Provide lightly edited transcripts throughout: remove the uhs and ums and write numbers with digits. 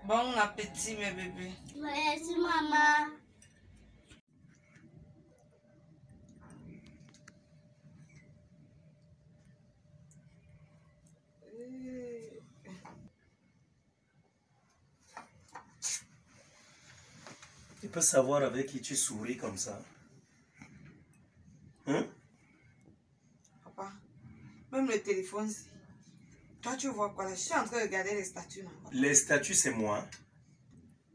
Bon appétit, mes bébés. Merci, maman. Tu peux savoir avec qui tu souris comme ça? Hein? Papa, même le téléphone, toi tu vois quoi là? Je suis en train de regarder les statuts. Là. Les statuts, c'est moi.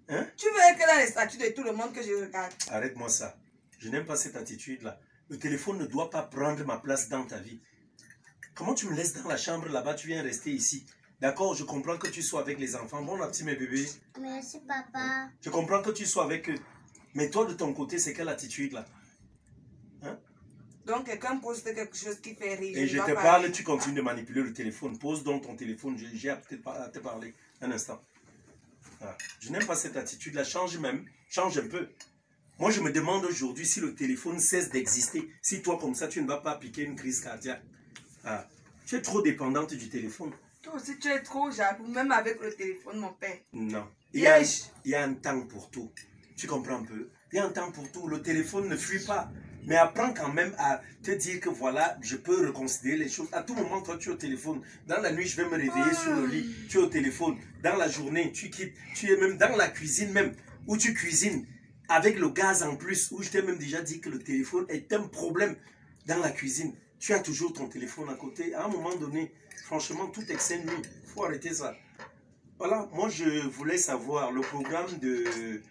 Hein? Tu veux que dans les statuts de tout le monde que je regarde? Arrête-moi ça. Je n'aime pas cette attitude-là. Le téléphone ne doit pas prendre ma place dans ta vie. Comment tu me laisses dans la chambre là-bas? Tu viens rester ici. D'accord, je comprends que tu sois avec les enfants. Bon appétit, mes bébés. Merci, papa. Je comprends que tu sois avec eux. Mais toi, de ton côté, c'est quelle attitude là? Hein? Donc, quelqu'un poste quelque chose qui fait rire. Et je te parle, tu continues de manipuler le téléphone. Pose donc ton téléphone. J'ai à te parler. Un instant. Ah. Je n'aime pas cette attitude-là. Change même. Change un peu. Moi, je me demande aujourd'hui si le téléphone cesse d'exister. Si toi, comme ça, tu ne vas pas piquer une crise cardiaque. Ah. Tu es trop dépendante du téléphone. Toi aussi, tu es trop jaloux, même avec le téléphone, mon père. Non. Il y a un temps pour tout. Tu comprends un peu? Il y a un temps pour tout. Le téléphone ne fuit pas. Mais apprends quand même à te dire que voilà, je peux reconsidérer les choses. À tout moment, toi, tu es au téléphone. Dans la nuit, je vais me réveiller sur le lit. Tu es au téléphone. Dans la journée, tu quittes. Tu es même dans la cuisine même, où tu cuisines. Avec le gaz en plus, où je t'ai même déjà dit que le téléphone est un problème dans la cuisine. Tu as toujours ton téléphone à côté. À un moment donné, franchement, tout est sain nuit. Il faut arrêter ça. Voilà, moi, je voulais savoir le programme de...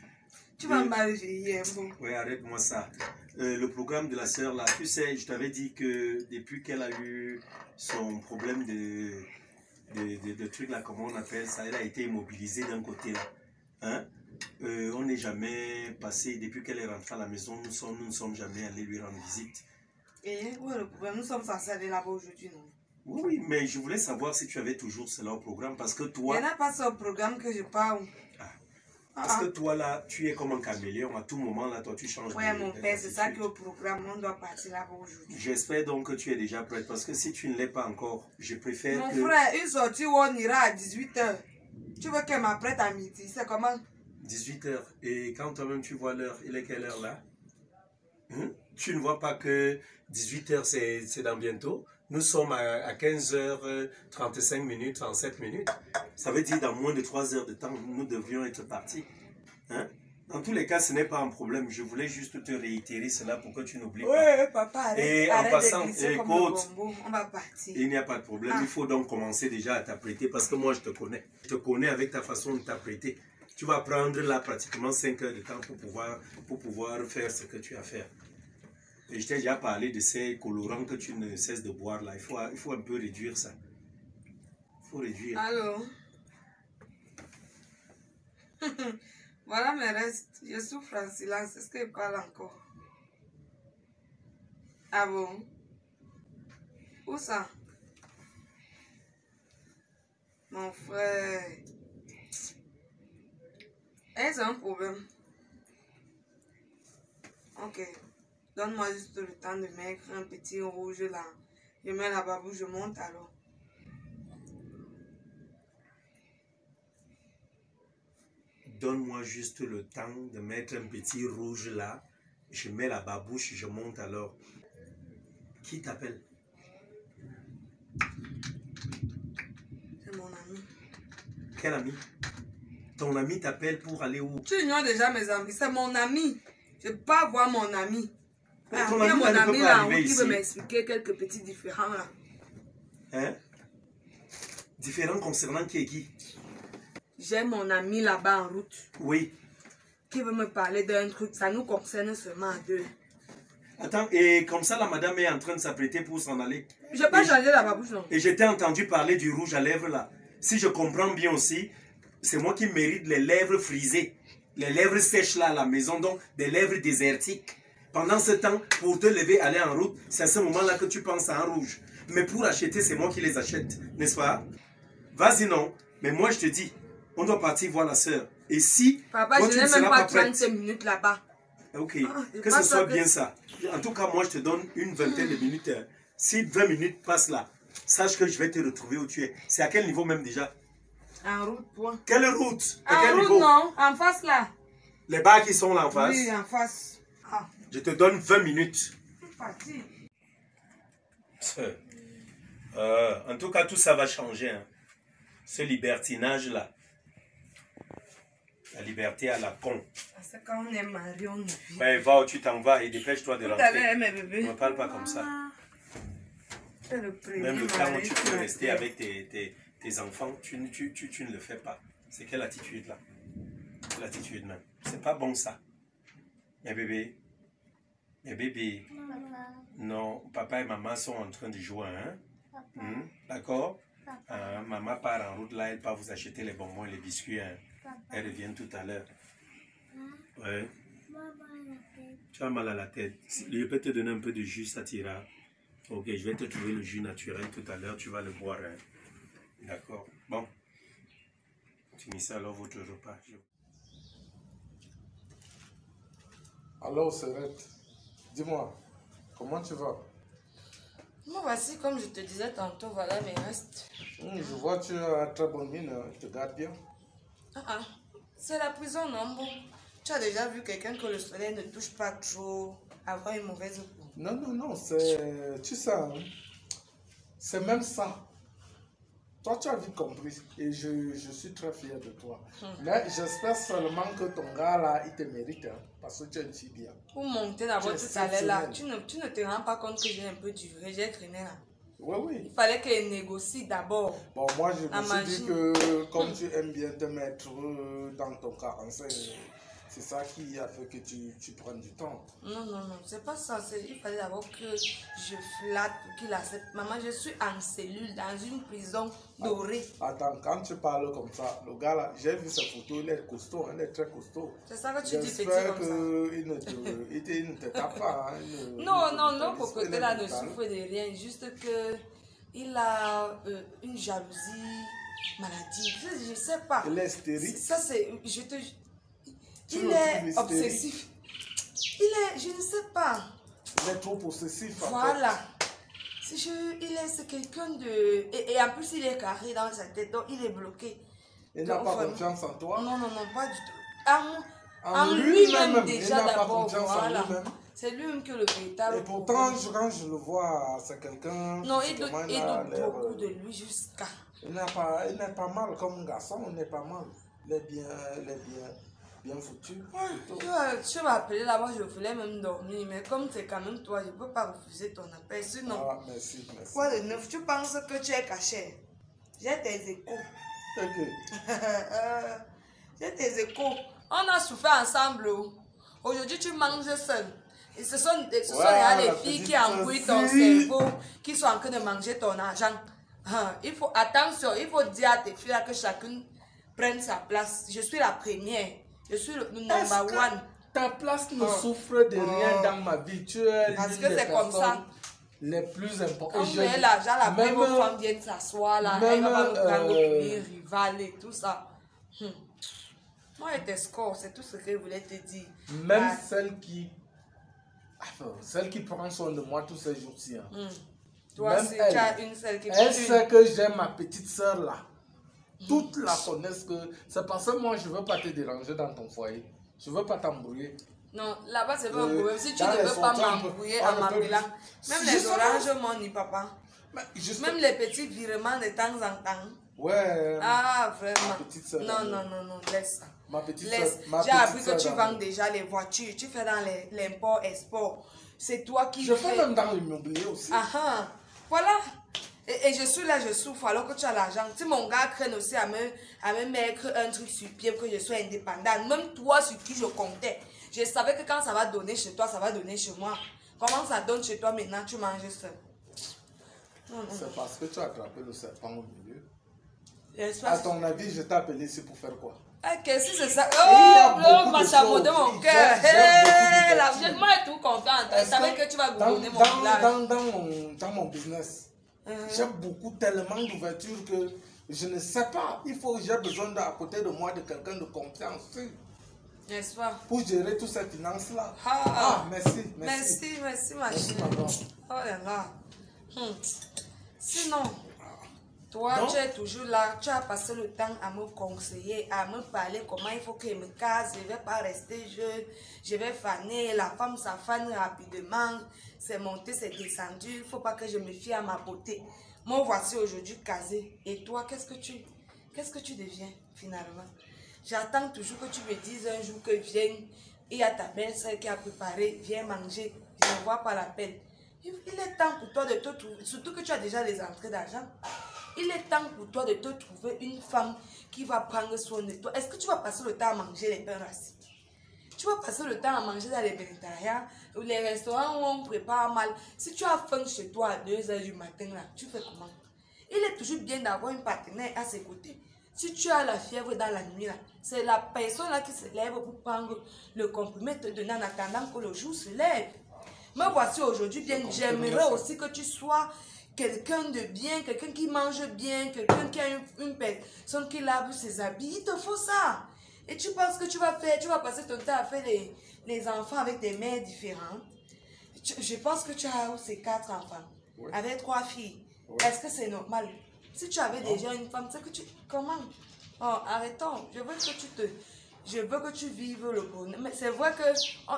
Tu vas me marier hier, bon. Oui, arrête-moi ça. Le programme de la sœur, là, tu sais, je t'avais dit que depuis qu'elle a eu son problème de truc, là, comment on appelle ça, elle a été immobilisée d'un côté, là. Hein? On n'est jamais passé, depuis qu'elle est rentrée à la maison, nous ne sommes jamais allés lui rendre visite. Et où est le problème? Nous sommes censés aller là-bas aujourd'hui, non? Oui, oui, mais je voulais savoir si tu avais toujours cela au programme, parce que toi... Il n'y en a pas ça au programme que je parle. Parce que toi, là, tu es comme un caméléon. À tout moment, là, toi, tu changes. Oui, mon père, c'est ça qui est au programme. On doit partir là-bas aujourd'hui. J'espère donc que tu es déjà prête. Parce que si tu ne l'es pas encore, je préfère Mon frère, une sortie où on ira à 18 h. Tu veux qu'elle m'apprête à midi? C'est comment? 18 h. Et quand toi-même tu vois l'heure, il est quelle heure là? Tu ne vois pas que 18 h, c'est dans bientôt? Nous sommes à 15h35 minutes, 37 minutes. Ça veut dire dans moins de 3 heures de temps, nous devrions être partis. Hein? Dans tous les cas, ce n'est pas un problème. Je voulais juste te réitérer cela pour que tu n'oublies pas. Oui, papa, arrête, et en passant, écoute, on va partir. Il n'y a pas de problème. Il faut donc commencer déjà à t'apprêter parce que moi, je te connais. Je te connais avec ta façon de t'apprêter. Tu vas prendre là pratiquement 5 heures de temps pour pouvoir faire ce que tu as à faire. Et je t'ai déjà parlé de ces colorants que tu ne cesses de boire là. Il faut un peu réduire ça. Il faut réduire. Allô? Voilà mes restes. Je souffre en silence. Est-ce qu'il parle encore? Ah bon? Où ça? Mon frère. Est-ce un problème? Ok. Donne-moi juste le temps de mettre un petit rouge là. Je mets la babouche, je monte alors. Donne-moi juste le temps de mettre un petit rouge là. Je mets la babouche, je monte alors. Qui t'appelle? C'est mon ami. Quel ami? Ton ami t'appelle pour aller où? Tu ignores déjà mes amis. C'est mon ami. Je ne peux pas voir mon ami. Ah, il y a mon ami là qui ici. veut m'expliquer quelques petits différends là. Hein? Différents concernant qui est qui? J'ai mon ami là-bas en route. Oui. Qui veut me parler d'un truc. Ça nous concerne seulement à deux. Attends, et comme ça la madame est en train de s'apprêter pour s'en aller. Je n'ai pas changé la babouche non. Et je t'ai entendu parler du rouge à lèvres là. Si je comprends bien aussi, c'est moi qui mérite les lèvres frisées. Les lèvres sèches là à la maison, donc des lèvres désertiques. Pendant ce temps, pour te lever, aller en route, c'est à ce moment-là que tu penses à un rouge. Mais pour acheter, c'est moi qui les achète, n'est-ce pas? Vas-y non, mais moi je te dis, on doit partir voir la sœur. Et si papa, toi, je tu ne n'ai même seras pas pas prête, 35 minutes là-bas. ok, que ce soit bien ça. En tout cas, moi je te donne une vingtaine de minutes. Si 20 minutes passent là, sache que je vais te retrouver où tu es. C'est à quel niveau même déjà? En route, point. Quelle route? À En quel route, niveau? non. En face, là. Les bars qui sont là en face. Oui, en face. Ah, Je te donne 20 minutes. c'est parti. En tout cas, tout ça va changer. Hein. Ce libertinage-là. La liberté à la con. C'est quand on est marié, on vit. Ben, va où tu t'en vas et dépêche-toi de Tout à rentrer. l'heure, mes bébés. Ne me parle pas comme ça. C'est le premier Même le temps où mari tu qui peux m'a rester fait. avec tes enfants, tu ne le fais pas. C'est quelle attitude là? Quelle attitude même? C'est pas bon ça. Mes bébés. Mes bébés. Non, papa et maman sont en train de jouer. Hein? D'accord? Maman part en route là, elle part vous acheter les bonbons et les biscuits. Hein? Elle revient tout à l'heure. Ouais. Tu as mal à la tête. Je peux te donner un peu de jus, ça t'ira. Ok, je vais te trouver le jus naturel tout à l'heure, tu vas le boire. Hein? D'accord. Bon. Finissez alors votre repas. Alors, Serette, dis-moi, comment tu vas? Moi, voici, comme je te disais tantôt, voilà mes restes. Je vois que tu as très bonne mine, tu te gardes bien. C'est la prison, non? Bon, tu as déjà vu quelqu'un que le soleil ne touche pas trop, avoir une mauvaise peau? Non, non, non, c'est... Tu sais, hein, c'est même ça. Toi, tu as vite compris et je suis très fier de toi. Mais j'espère seulement que ton gars là, il te mérite, hein, parce que tu es une fille bien. Pour monter d'abord Tu es tout à l'heure là, exceptionnelle. tu ne te rends pas compte que j'ai un peu duré, j'ai traîné là. Oui, oui. Il fallait qu'elle négocie d'abord. Bon, moi, je La me suis dit magie. que comme tu aimes bien te mettre dans ton 45, c'est ça qui a fait que tu prennes du temps. Non, non, non, c'est pas ça. Il fallait d'abord que je flatte pour qu'il accepte. Maman, je suis en cellule, dans une prison dorée. Attends, quand tu parles comme ça, le gars là, j'ai vu sa photo, il est costaud, il est très costaud. C'est ça que tu dis petit J'espère comme ça. qu'il ne te tape pas. Hein, Non, non, non, pour côté là ne souffre de rien. Juste que il a une jalousie maladive. Je sais pas. Il est stérile. Ça, c'est. Je te. Tu Il le est trouves obsessif. Il est. Je ne sais pas. Il est trop possessif. Voilà. C'est quelqu'un de. Et en plus, il est carré dans sa tête, donc il est bloqué. Il n'a Donc, pas vraiment- confiance en toi. Non, non, non, pas du tout. En lui-même, lui-même, il déjà n'a pas d'abord. confiance en Voilà. lui-même. C'est lui-même que le véritable. Et pourtant, quand je le vois, c'est quelqu'un. Non, il physiquement, doute a l'air, beaucoup de lui jusqu'à. Il n'est pas mal comme garçon, il n'est pas mal. Il est bien foutu. plutôt. Tu m'as appelé là-bas, je voulais même dormir, mais comme c'est quand même toi, je ne peux pas refuser ton appel. Sinon, Ah, merci, merci. quoi de neuf? Tu penses que tu es caché? J'ai tes échos. Ok. J'ai tes échos. On a souffert ensemble. Oh. Aujourd'hui, tu manges seul. Et ce sont Voilà, les la filles qui petite embrouillent ton Sophie. cerveau, qui sont en train de manger ton argent. Il faut, attention, il faut dire à tes filles là que chacune prenne sa place. Je suis la première. Je suis le Est-ce number que one. ta place ne souffre de rien dans ma vie. Tu es Parce l'une que des c'est comme ça. personnes les plus importantes. Quand Et on est là, genre la même, même femme vient s'asseoir là, elle va nous prendre pour une rivale et tout ça. Moi, elle t'escorte, c'est tout ce que je voulais te dire. même Ah, celle qui prend soin de moi tous ces jours-ci. Hein. toi, même si elle, tu as une seule qui Elle sait que j'ai ma petite soeur là. Toutes la connaissent que c'est parce que moi je veux pas te déranger dans ton foyer. Je veux pas t'embrouiller. Non, là-bas, c'est pas un problème. Si tu dans ne les veux pas sorties, m'embrouiller on en ne peut m'appelant, plus. même Si les je oranges, mon ni papa. Mais juste... Même les petits virements de temps en temps. Ouais. Ah, vraiment. Ma petite sœur Non, d'amour. non, non, non, laisse ça. Ma petite Laisse. sœur. ma J'ai petite appris que sœur tu d'amour. vends déjà les voitures. Tu fais dans l'import-export. C'est toi qui Je fais même dans l'immobilier aussi. Ah ah. Voilà. Et je suis là, je souffre alors que tu as l'argent. Si mon gars craint aussi à me mettre un truc sur pied pour que je sois indépendante. Même toi sur qui je comptais. Je savais que quand ça va donner chez toi, ça va donner chez moi. Comment ça donne chez toi maintenant, tu manges seul. Non, non. C'est parce que tu as attrapé le serpent au milieu. J'espère. À ton avis, je t'ai appelé ici pour faire quoi? Ok, si c'est ça. Il y a Oh, beaucoup ma de chameau de choses. mon J'ai cœur. beaucoup La d'idées. moi est tout confiante. Je Est-ce savais que que tu vas dans, gouvernner mon village. dans mon business, j'ai tellement d'ouverture que je ne sais pas. J'ai besoin à côté de moi de quelqu'un de confiance N'est-ce pas? pour gérer toutes ces finances-là. Ah. Merci. Merci, ma Merci, chérie. madame. Oh là là. Sinon, Toi, Donc, tu es toujours là, tu as passé le temps à me conseiller, à me parler comment il faut que je me casse, je ne vais pas rester jeune, je vais faner, la femme s'affane rapidement, c'est monté, c'est descendu, il ne faut pas que je me fie à ma beauté. Moi, voici aujourd'hui casé. Et toi, qu'est-ce que tu deviens finalement? J'attends toujours que tu me dises un jour que viens, il y a ta belle-sœur qui a préparé, viens manger, je ne vois pas la peine. Il est temps pour toi de te trouver, surtout que tu as déjà les entrées d'argent. Il est temps pour toi de te trouver une femme qui va prendre soin de toi. Est-ce que tu vas passer le temps à manger les pains rassis? Tu vas passer le temps à manger dans les végétariens ou les restaurants où on prépare mal. Si tu as faim chez toi à 2 h du matin, là, tu fais comment? Il est toujours bien d'avoir une partenaire à ses côtés. Si tu as la fièvre dans la nuit, c'est la personne là qui se lève pour prendre le comprimé te donner en attendant que le jour se lève. Mais voici aujourd'hui bien, j'aimerais aussi que tu sois quelqu'un de bien, quelqu'un qui mange bien, quelqu'un qui a une personne qui lave ses habits. Il te faut ça. Et tu penses que tu vas passer ton temps à faire les enfants avec des mères différentes. Je pense que tu as aussi 4 enfants, Oui. avec 3 filles. Oui. Est-ce que c'est normal? Si tu avais déjà une femme, c'est que tu... Comment? Oh, arrêtons. Je veux que tu vives le bonheur. Mais c'est vrai que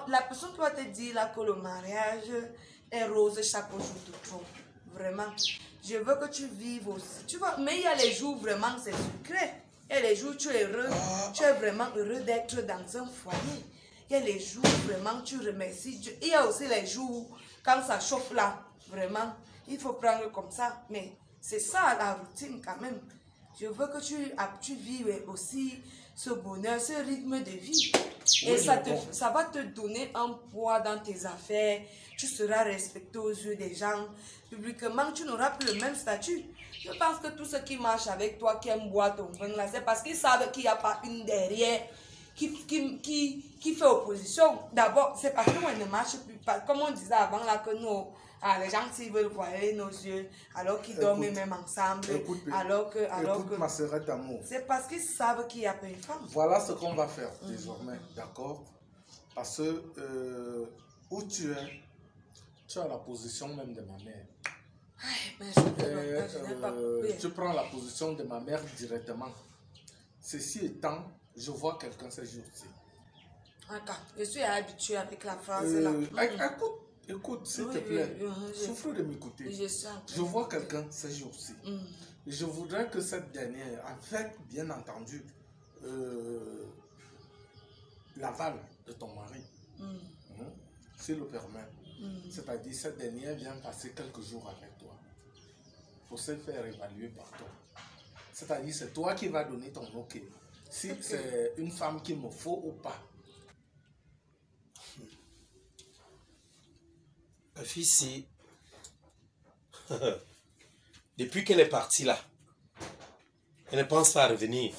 la personne qui va te dire là que le mariage est rose chaque jour te trompe. Vraiment. Je veux que tu vives aussi. Tu vois, mais il y a les jours vraiment c'est secret. Il y a les jours où tu es heureux. Tu es vraiment heureux d'être dans un foyer. Il y a les jours où vraiment tu remercies Dieu. Il y a aussi les jours quand ça chauffe là. Vraiment. Il faut prendre comme ça. Mais c'est ça la routine quand même. Je veux que tu vives aussi ce bonheur, ce rythme de vie. Et Oui, ça va te donner un poids dans tes affaires. Tu seras respecté aux yeux des gens. Publiquement, tu n'auras plus le même statut. Je pense que tous ceux qui marchent avec toi, qui aiment boire ton vin, là, c'est parce qu'ils savent qu'il n'y a pas une derrière qui fait opposition. D'abord, c'est parce qu'on ne marche plus. Comme on disait avant, là, que les gens, s'ils veulent voir nos yeux, alors qu'ils dorment même ensemble, Écoute, ma sœur d'amour. c'est parce qu'ils savent qu'il n'y a pas une femme. Voilà ce qu'on va faire désormais, d'accord? Parce que où tu es, tu as la position même de ma mère. Mais je n'ai pas coupé. Tu prends la position de ma mère directement. Ceci étant, je vois quelqu'un ces jours-ci. Je suis habituée avec la phrase là. Écoute, s'il te plaît, souffre de m'écouter. Je vois quelqu'un ces jours-ci. Je voudrais que cette dernière, avec bien entendu l'aval de ton mari, s'il le permet, c'est-à-dire cette dernière vient passer quelques jours avec toi pour se faire évaluer par toi. C'est-à-dire c'est toi qui vas donner ton ok. Si c'est une femme qu'il me faut ou pas. Ma fille, si... Depuis qu'elle est partie là, elle ne pense pas à revenir.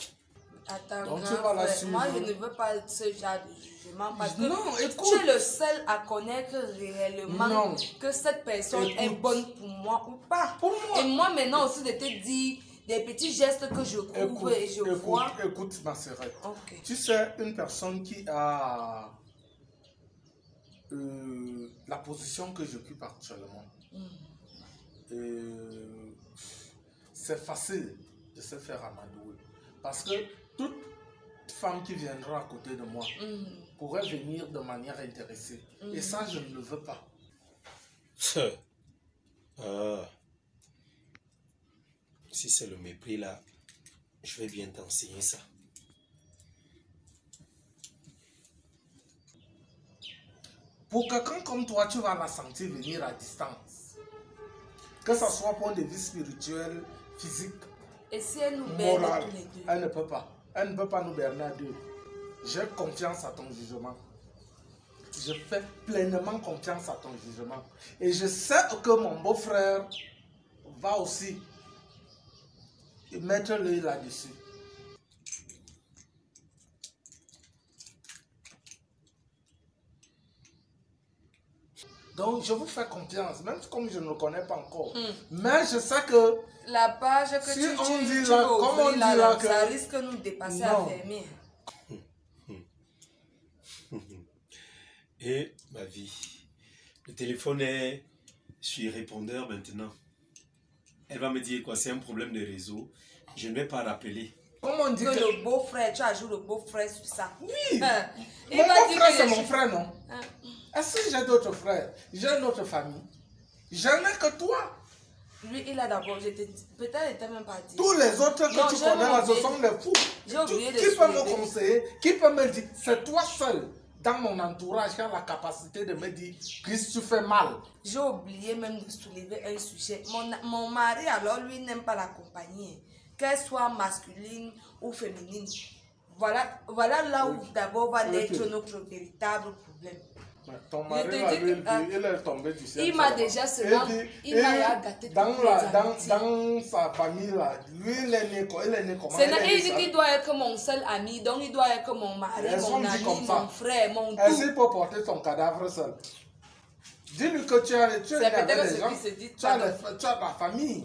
Attends, Donc, tu vas la suivre. moi je ne veux pas ce genre de jugement parce que Non, écoute. tu es le seul à connaître réellement Non. que cette personne est bonne pour moi ou pas. Pour moi. Et moi maintenant aussi de te dire des petits gestes que je trouve et je vois. Écoute, ma sœur. Ok. Tu sais, une personne qui a la position que j'occupe actuellement, c'est facile de se faire amadouer. Parce que toute femme qui viendra à côté de moi pourrait venir de manière intéressée. Et ça, je ne le veux pas. Si c'est le mépris là, je vais bien t'enseigner ça. Pour quelqu'un comme toi, tu vas la sentir venir à distance. Que ce soit point de vue spirituel, physique, Et si elle nous berne moral, tous les deux? elle ne peut pas. Elle ne peut pas nous berner à deux. J'ai confiance à ton jugement. Je fais pleinement confiance à ton jugement. Et je sais que mon beau-frère va aussi mettre l'œil là-dessus. Donc, je vous fais confiance, même comme je ne le connais pas encore. Mais je sais que La page que si tu on dit veux là, comme on ouvrir dit là, là que... ça risque de nous dépasser à Non. fermer. Et ma vie, le téléphone est sur répondeur maintenant. Elle va me dire quoi? C'est un problème de réseau. Je ne vais pas rappeler. Comment on dit Que que... le beau-frère, tu ajoutes le beau-frère sur ça. Oui. Il Mon va dire beau-frère, que c'est je mon suis- frère, non? Hein? Est-ce que j'ai d'autres frères? J'ai une autre famille. Je n'ai que toi. Lui, il a d'abord, peut-être il n'était même pas dit. Tous les autres que Non, tu j'ai connais là, ce oublié. sont les fous. J'ai oublié de Qui peut me soulever. conseiller? Qui peut me dire? C'est toi seul, dans mon entourage, qui a la capacité de me dire, Chris, tu fais mal. J'ai oublié même de soulever un sujet. Mon mari, alors, lui, n'aime pas la compagnie. Qu'elle soit masculine ou féminine. Voilà là où d'abord va naître notre véritable problème. Mais ton Je mari, te là, dis lui, que, il est tombé du ciel. il m'a seulement. déjà seulement- il m'a gâté toutes mes amitiés. dans sa famille, là, lui, il est né comment? Il dit qu'il doit être mon seul ami, donc il doit être mon mari, Elles mon sont dit ami, comme ça. mon frère, mon Est-ce tout. qu'il peut porter son cadavre seul? Dis-lui que tu es né C'est peut-être avec ce des gens. qu'il se dit, Tu as la famille.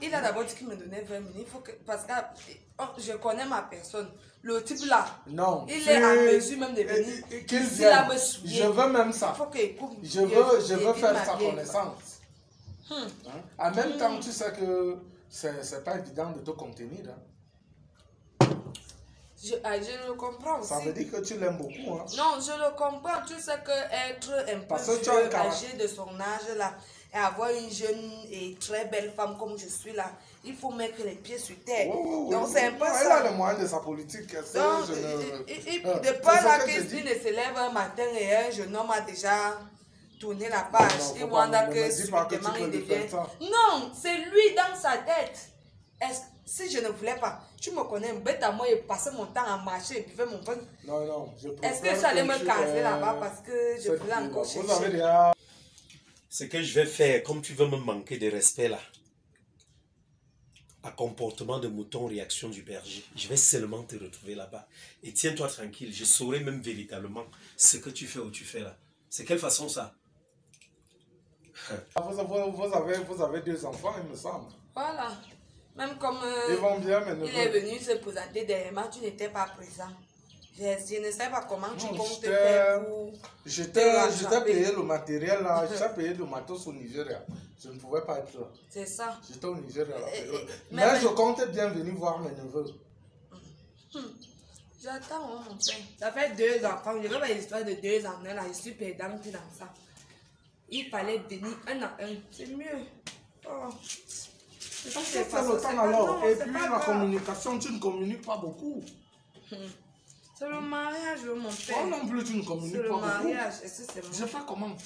Il a d'abord dit qu'il me donnait 20 minutes. Parce que je connais ma personne. Le type là, Non. il est à mesure même de venir. Qu'il Ici, là, vienne. me souiller. Je veux même Il ça. faut qu'il coupe. Je veux il faire m'a sa bien, connaissance. Hein? En même temps, tu sais que c'est pas évident de te contenir. Hein? Je le comprends aussi. Ça veut dire que tu l'aimes beaucoup. Hein? Non, je le comprends. Tu sais qu'être un Parce peu que tu as un vieux, caractère. âgé de son âge là, et avoir une jeune et très belle femme comme je suis là, il faut mettre les pieds sur terre. Donc c'est un peu Elle ça. a les moyens de sa politique. Ça, Donc, je ne- de c'est pas ce là que je qu'il dis. ne se lève un matin et un jeune homme a déjà tourné la page. Non, Il faut voit pas, ne que me dis pas que tu subitement peux il lui devient. faire ça. Non, c'est lui dans sa tête. Si je ne voulais pas, tu me connais, bête à moi et passer mon temps à marcher et buvais mon pain. Non, non. Est-ce que tu allais me caser là-bas parce que je voulais encore Vous avez chercher? déjà... Ce que je vais faire, comme tu veux me manquer de respect là, à comportement de mouton, réaction du berger, je vais seulement te retrouver là-bas. Et tiens-toi tranquille, je saurai même véritablement ce que tu fais ou tu fais là. C'est quelle façon ça? Vous avez deux enfants, il me semble. Voilà. Même comme Ils vont bien, mais il est venu se présenter derrière moi, tu n'étais pas présent. Je ne sais pas comment tu Non, comptes j'étais- faire pour... J'étais payé le matériel là, j'étais payé le matos au Nigeria. Je ne pouvais pas être là. C'est ça. J'étais au Nigeria là. mais- Mais je comptais bien venir voir mes neveux. J'attends mon père. Ça fait 2 enfants. Je veux pas l'histoire de 2 ans là. Je suis pédante dans ça. Il fallait venir un à un. C'est mieux. Oh. Ça fait longtemps alors. Et puis la communication, tu ne communiques pas beaucoup. C'est le mariage de mon Toi père. non plus, tu ne C'est communiques le pas beaucoup. mariage. Est-ce que c'est Je moi? fais comment?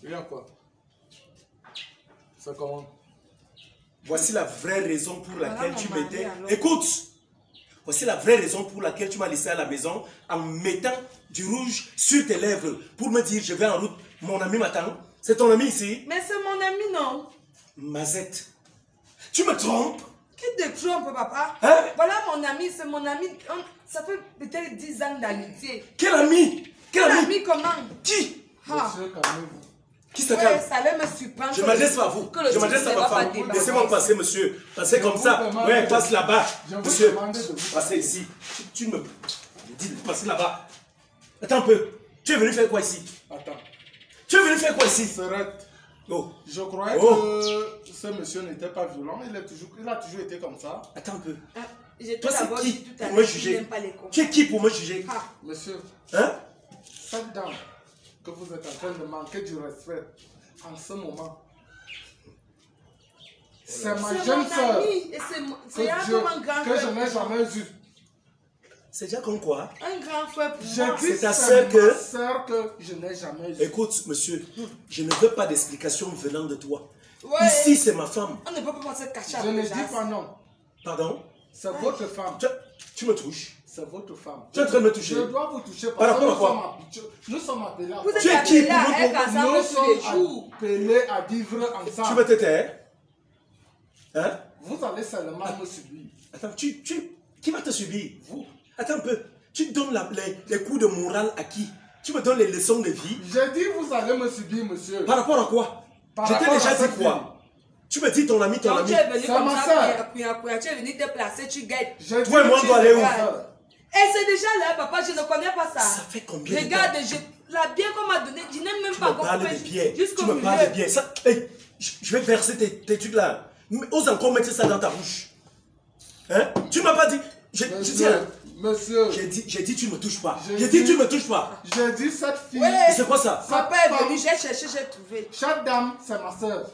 Il y a quoi? C'est comment? Voici la vraie raison pour laquelle Voilà tu mon mari, m'étais... alors. Écoute! Voici la vraie raison pour laquelle tu m'as laissé à la maison en mettant du rouge sur tes lèvres pour me dire je vais en route. Mon ami m'attend. C'est ton ami ici? Mais c'est mon ami, non? Mazette. Tu me trompes? Qui te trompe, papa? Hein? Voilà mon ami, c'est mon ami. Ça fait peut-être 10 ans d'amitié. Quel ami? Quel Mon ami? ami comment? Qui? Ah. Monsieur, calmez-vous. Qui se Ouais, calme? ça allait me surprendre. Je m'adresse pas à vous. Que le Je m'adresse succès à ma va pas femme. débarrasser. Laissez-moi passer, monsieur. Passez Je comme vous ça. demande Ouais, de- passe là-bas. Je vous Monsieur, demande de vous passez ici. Tu me dis de passer là-bas. Attends un peu. Tu es venu faire quoi ici? Attends. Tu es venu faire quoi ici? Serrette. Oh, Je croyais Oh. que ce monsieur n'était pas violent. Il a toujours été comme ça. attends un peu. Ah, j'ai Toi, tout d'abord c'est dit qui tout à pour l'heure me qu'il juger? n'aime pas les cons. Tu es qui pour me juger? Ah, Monsieur, Hein? cette dame que vous êtes en train de manquer du respect en ce moment, c'est ma c'est jeune mon soeur ami. Et c'est un peu mon grand que je frère. n'ai jamais vue. C'est déjà comme quoi? Un grand frère pour J'ai moi. dit C'est ta c'est sœur ma que- sœur que je n'ai jamais vue. Écoute, monsieur, je ne veux pas d'explication venant de toi. Ouais. Ici, c'est ma femme. On ne peut pas se cacher Je avec ne les dis gens. pas non. Pardon? C'est votre femme. Tu me touches? C'est votre femme. Tu es en train de me toucher? Je dois vous toucher Par parce que rapport à quoi? nous sommes appelés à Vous êtes Tu es qui appelés pour à me être comprendre? ensemble nous tous les sommes jours. appelés à vivre ensemble. Tu veux te taire? Hein? Vous allez seulement me subir. Attends, qui va te subir? Vous. Attends un peu. Tu donnes les coups de morale à qui? Tu me donnes les leçons de vie? J'ai dit vous allez me subir, monsieur. Par rapport à quoi? Par Je t'ai rapport déjà à dit cette quoi? Tu me dis ton ami, ton Donc ami. tu es venu C'est comme ma ça, sœur. puis tu es venu te placer, tu guettes. J'ai dit Toi et moi, on que doit tu aller es où? ma sœur. Et c'est déjà là, papa, je ne connais pas ça. Ça fait combien de temps? Regarde, la bière qu'on m'a donnée, je n'ai même pas encore parles de bière. jusqu'au Tu me parles de milieu. bière. Ça, hey, je vais verser tes trucs là. Mais ose encore mettre ça dans ta bouche. Hein? Tu ne m'as pas dit. Monsieur. J'ai dit tu ne me touches pas. J'ai J'ai dit dit- tu ne me touches pas. J'ai dit cette fille. Ouais. C'est quoi ça? Papa est venu, j'ai cherché, j'ai trouvé. Chaque dame, c'est ma soeur.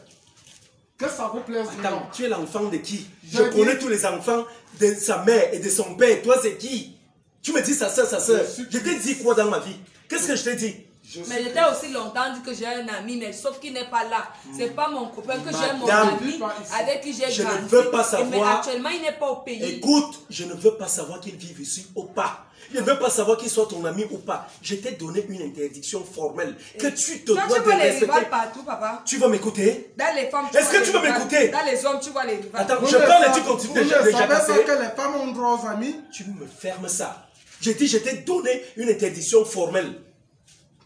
Que ça vous plaise ou non. Attends, tu es l'enfant de qui? Je Je dis- connais tous les enfants de sa mère et de son père. Toi, c'est qui? Tu me dis sa soeur, sa soeur. Je suis- Je t'ai dit quoi dans ma vie? Qu'est-ce que je t'ai dit? Je Mais suis- j'étais aussi longtemps dit que j'ai un ami, mais sauf qu'il n'est pas là. C'est pas mon copain que j'ai, mon Madame, ami pas ici. avec qui j'ai Je ne grandi. veux pas Mais savoir. actuellement, il n'est pas au pays. Écoute, je ne veux pas savoir qu'il vive ici ou pas. Je ne veux pas savoir qu'il soit ton ami ou pas. Je t'ai donné une interdiction formelle que tu te Toi, dois tu de vois les respecter. rivales partout, papa. Tu vas m'écouter? Dans les femmes, Est-ce vois que les tu vas rivales. m'écouter? Dans les hommes, tu vois les rivales. Attends, Vous je ne parle et savez- tu continues vous ne déjà savez casser. pas que les femmes ont droit aux amis? Tu me fermes ça. J'ai dit, je t'ai donné une interdiction formelle.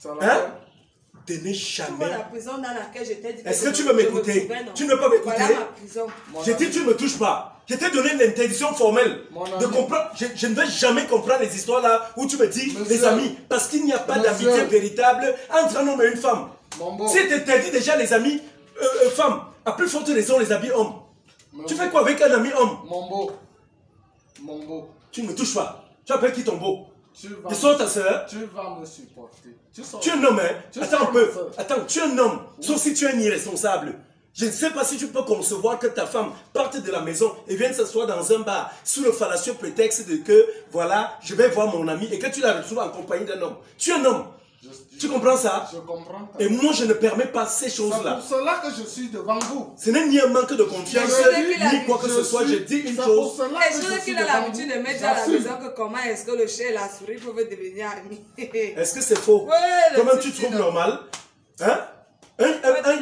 Ça la Hein? fait. De ne Tu vois jamais. la prison dans laquelle je t'ai dit. Est-ce je que tu me- veux je me m'écouter? trouvais, non? Tu ne veux pas m'écouter? Voilà ma prison. J'ai dit, tu ne me touches pas. Je t'ai donné une interdiction formelle Mon de ami. comprendre. Je ne vais jamais comprendre les histoires là où tu me dis Monsieur. les amis. Parce qu'il n'y a pas Monsieur. d'amitié véritable entre un homme et une femme. Mon beau. Si tu interdis déjà les amis femmes, à plus forte raison les amis hommes. Mon Tu beau. fais quoi avec un ami homme? Mon beau. Mon beau. Tu ne me touches pas. Tu appelles qui ton beau? Tu vas, Ils sont ta soeur. tu vas me supporter. Tu sors. Tu es un homme, hein? Tu Attends un sors peu. ma soeur. Attends, tu es un homme. Sauf si tu es un irresponsable. Je ne sais pas si tu peux concevoir que ta femme parte de la maison et vienne s'asseoir dans un bar sous le fallacieux prétexte de que, voilà, je vais voir mon ami et que tu la retrouves en compagnie d'un homme. Tu es un homme. Tu comprends ça? Je comprends. Et moi, je ne permets pas ces C'est choses-là. pour cela que je suis devant vous. Ce n'est ni un manque de confiance, Je ni quoi que ce soit. Je dis une C'est chose. pour cela Est-ce que je suis qu'il a devant l'habitude vous. de mettre à la J'assume. maison que comment est-ce que le chat et la souris peuvent devenir amis? Est-ce que c'est faux? Ouais, Comment le tu petit trouves là. normal? Hein?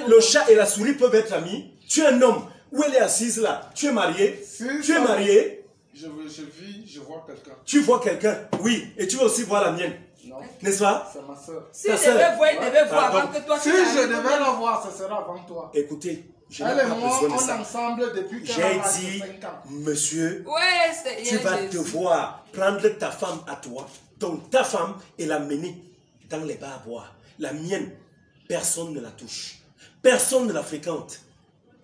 Le chat et la souris peuvent être amis. Tu es un homme. Où elle est assise là? Tu es marié? Si Tu es ça- marié? Je vis, je vois quelqu'un. Tu vois quelqu'un? Oui. Et tu vas aussi voir la mienne. Non, N'est-ce pas? c'est ma soeur. Si Ta il sœur. devait voir, il devait voir Pardon. avant que toi Si tu je l'arrives. devais la voir, ce sera avant toi. Écoutez, je n'ai Elle et pas moi, besoin de on est ça. ensemble depuis qu'elle J'ai a l'âge de dit, 5 ans. monsieur, Ouais, c'est tu vas devoir prendre ta femme à toi, donc ta femme, et la mener dans les bars à boire. La mienne, personne ne la touche. Personne ne la fréquente.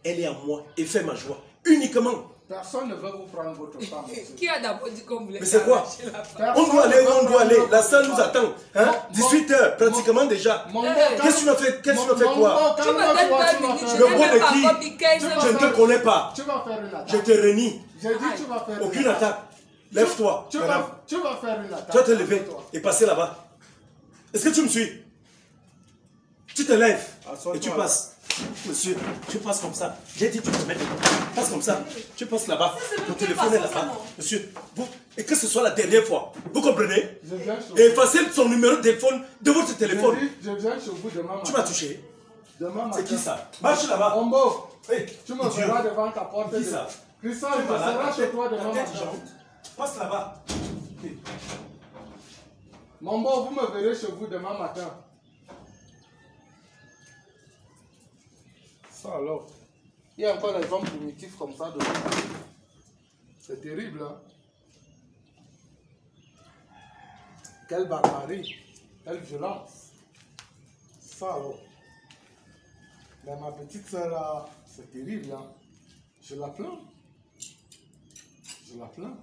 Elle est à moi et fait ma joie. Uniquement. Personne ne veut vous prendre votre femme. monsieur. Qui a d'abord dit qu'on voulait Mais c'est quoi? arracher la femme? Personne On doit aller ne où veut on doit prendre aller. La votre salle nous femme. attend. Hein? Mon- 18 h pratiquement déjà. Mon beau, Qu'est-ce que tu m'as fait? Qu'est-ce que tu m'as fait mon quoi? beau, Tu me calme-toi, donnes tu vas 2 minutes, faire- je Le n'ai beau même de pas qui? encore mis 15 Tu Je vas ne te faire- connais pas. Tu vas faire une attaque. Je te renie. J'ai dit tu vas faire Aucune une attaque. Lève-toi, Tu madame. vas faire une attaque. Tu vas te lever Calme-toi. et passer là-bas. Est-ce que tu me suis? Tu te lèves Assois-toi et tu là. passes. Monsieur, tu passes comme ça. J'ai dit tu te mets. Passe comme ça. Tu passes là-bas. Ton téléphone est là-bas. Monsieur, vous, et que ce soit la dernière fois. Vous comprenez? Je viens chez Et vous. effacez son numéro de téléphone de votre téléphone. Je viens chez vous demain matin. Tu m'as touché. Demain matin. C'est qui ça? Marche là-bas. Mon beau, Hey, tu me idiot. verras devant ta porte. Qui ça? Christian, Tu je vas là, serai chez toi ta demain tête matin. jaune. Passe là-bas. Hey. Mon beau, vous me verrez chez vous demain matin. Ça alors. Il y a encore des hommes primitifs comme ça demain. C'est terrible, hein? Quelle barbarie. Quelle violence. Ça alors. Mais ma petite soeur là, c'est terrible, hein? Je la plains. Je la plains.